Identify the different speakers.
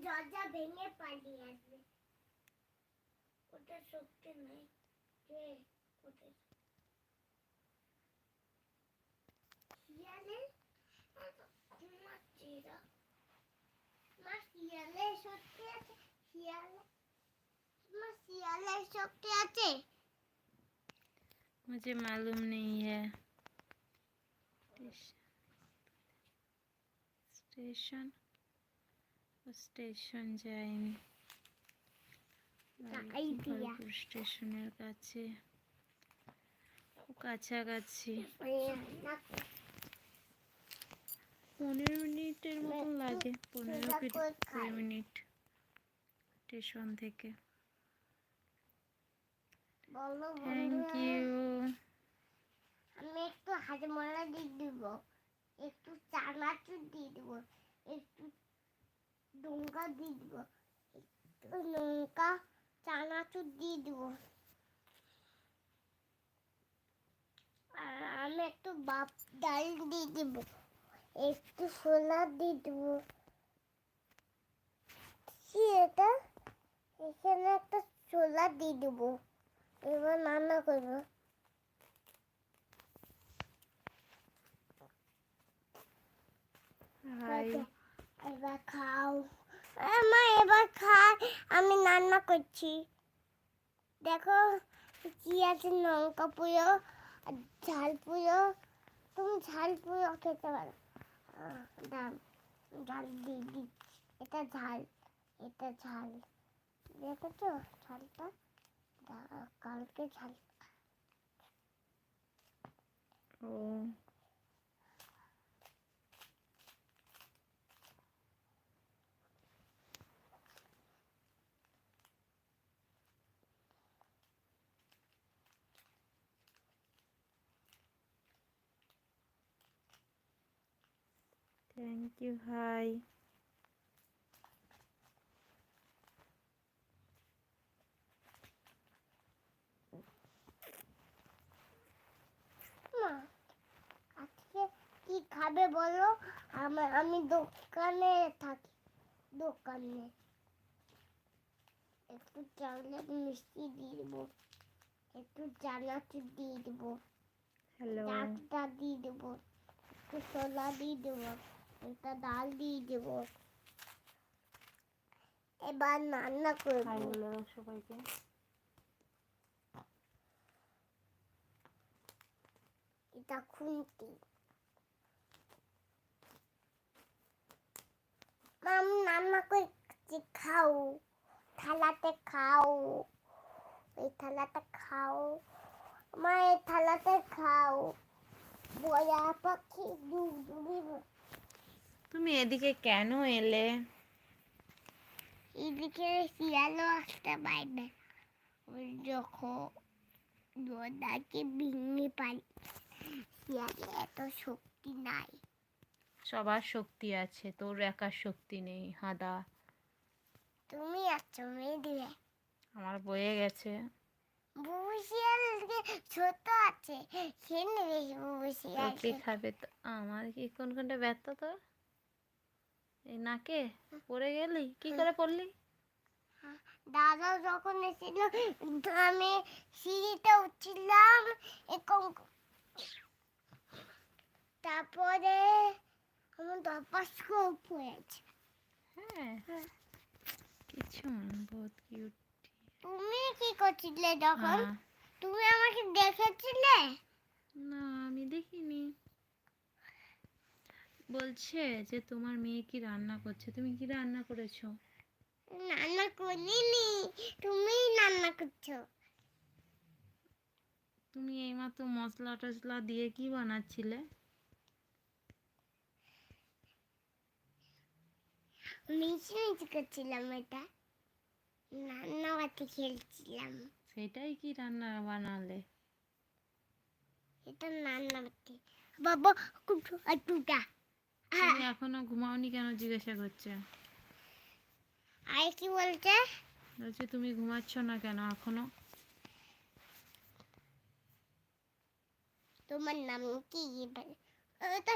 Speaker 1: দরজা ভেঙে পালিয়ে আসবে। ওটা শক্তি নাই। শিয়ালের শিয়ালের শক্তি আছে। শিয়ালের শক্তি আছে।
Speaker 2: मुझे मालूम नहीं है। स्टेशन स्टेशन जाएंगे খড়গপুর স্টেশনের কাছে কাছাকাছি 15 মিনিটের মতন লাগে। 15-20 মিনিট স্টেশন থেকে। Thank you.
Speaker 1: আমি একটু হাজমলা দিয়ে দিব, একটু চানাচুর দিয়ে দিব, একটু লঙ্কা দিয়ে দিব, একটু লঙ্কা চানাচুর দিয়ে দিব, আর আমি একটু বাপ ডাল দিয়ে দিব, একটু ছোলা দিয়ে দিব। কি এটা? এখানে একটা ছোলা দিয়ে দিব। এবার রান্না করবো। এবার খাও মা, এবার খাই। আমি রান্না করছি। দেখো কি আছে, লঙ্কা পুরো, ঝাল পুরো। তুমি ঝাল পুরো খেতে পারো। ঝাল দিয়ে দিচ্ছি। এটা ঝাল, এটা ঝাল। দেখেছো ঝালটা? কালকে ঝাল।
Speaker 2: ও থ্যাংক ইউ। হাই।
Speaker 1: মা আজকে কি খাবে বলো? আমি দোকানে থাকি। দোকানে একটু চাউলের মিষ্টি দিয়ে দেবো, একটু চানাচুর দিয়ে দেবো, ডাকটা দিয়ে দেবো, একটু ছোলা দিয়ে দেবো, একটা ডাল দিয়ে দেবো। এবার রান্না করবো।
Speaker 2: সবাইকে
Speaker 1: এটা খুন্তি। আমি রান্না করছি, খাও। থালাতে খাও, এই থালাতে খাও। মা এই থালাতে খাও। বয়া পাখি
Speaker 2: তুমি এদিকে কেন এলে?
Speaker 1: এদিকে শিয়ালও আসতে পারবে। ওই যখন দরজাকে ভেঙে পারি। শিয়ালে এত শক্তি নাই।
Speaker 2: সবার শক্তি আছে, তোর একার শক্তি নেই হাদা।
Speaker 1: তুমি আছো মেয়ে দিলে।
Speaker 2: আমার বয়ে গেছে।
Speaker 1: বুবু শিয়াল ছোট আছে, খেয়ে নেবে বুবু শিয়াল।
Speaker 2: কে খাবে তো? আমার কি কোনটা ব্যথা তোর? এই নাকে পড়ে গেলি? কি করে পড়লি?
Speaker 1: দাদা যখন এসেছিল, আমি সিঁড়িতে উঠছিলাম, তারপরে আমার ধপাস করে পড়েছে।
Speaker 2: হ্যাঁ কিছু বহুত কিউট।
Speaker 1: তুমি কি করছিলে যখন? তুমি আমাকে দেখেছিলে?
Speaker 2: না আমি দেখিনি। বলছে যে তোমার মেয়ে কি রান্না করছে, তুমি কি রান্না করেছো?
Speaker 1: রান্না করিনি, তুমিই রান্না করছো।
Speaker 2: তুমি এইমাত্র মশলা টসলা দিয়ে কি বানাচ্ছিলে?
Speaker 1: মিশি মিশি করছিলাম, এটা রান্না বাতি খেলছিলাম।
Speaker 2: সেটাই কি রান্না বানালে?
Speaker 1: এটা রান্না বাতি। বাবা কুটু আটুটা।
Speaker 2: তুমি এখনো ঘুমাওনি কেন জিজ্ঞাসা করছে?
Speaker 1: আর কি বলছে?
Speaker 2: বলছে তুমি ঘুমাচ্ছ না কেন এখনো?
Speaker 1: তোমার নাম কি? এটা